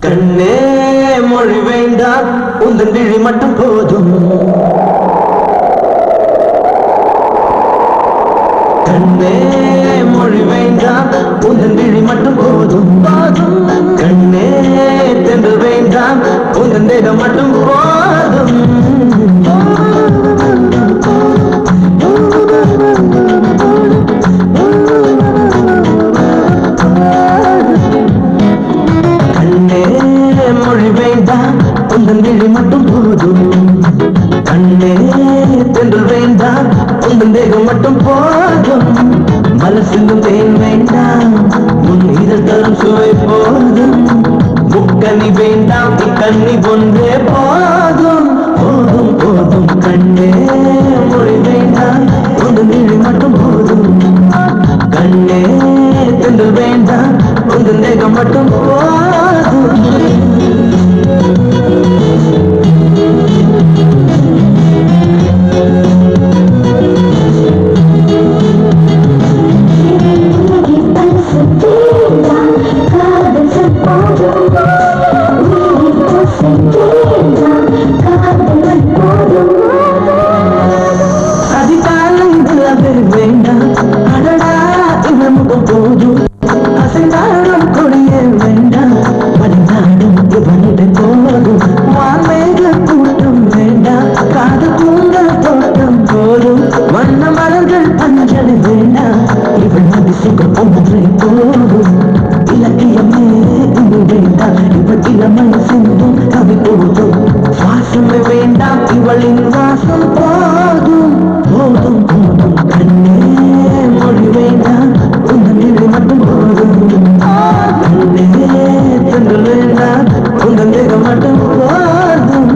கண்ணே மொழி வேண்டாம் உந்தன் விழி மட்டும் போதும் கண்ணே மொழி வேண்டாம் உந்தன் விழி மட்டும் போதும் கண்ணே தென்று வேண்டாம் உந்தன் தேகம் மட்டும் போதும் உந்தன் விழி மட்டும் போதும் கண்ணே தென்றல் வேண்டாம் உந்தன் தேகம் மட்டும் போதும் மலர் சிந்தும் தேன் வேண்டாம் உன் இதழ் தரும் சுவை போதும் முக்கனி வேண்டாம் கண்ணி ஒன்றே போதும் போதும் போதும் கண்ணே மொழி வேண்டாம் உந்தன் விழி மட்டும் போதும் கண்ணே தென்றல் வேண்டாம் உந்தன் தேகம் மட்டும் போதும் சுவாசமே வேண்டாம் இவளின் வாசம் போதும் போதும் போதும் கண்ணே மொழி வேண்டாம் உந்தன் விழி மட்டும் போதும் கண்ணே தென்றல் வேண்டாம் உந்தன் தேகம் மட்டும் போதும்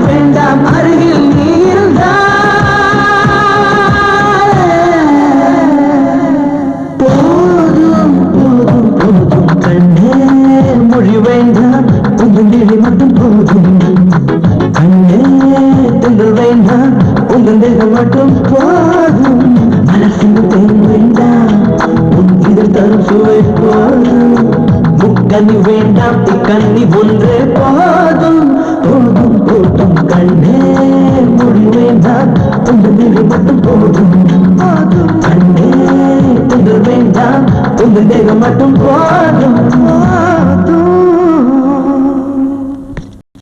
வேண்டாம் அருகில் போதும் போதும் போதும் கண்ணே மொழி வேண்டாம் உந்தன் விழி மட்டும் போதும் கண்ணே தென்றல் வேண்டாம் உந்தன் தேகம் மட்டும் போதும் மலர் சிந்து தேன் வேண்டாம் உன் இதழ் தரும் சுவை போதும் முக்கனி வேண்டாம் கண்ணி ஒன்றே போதும் போதும் போதும் கண்ணே மொழி வேண்டாம் உந்தன் விழி மட்டும் போதும் கண்ணே தென்றல் வேண்டாம் உந்தன் தேகம் மட்டும் போதும்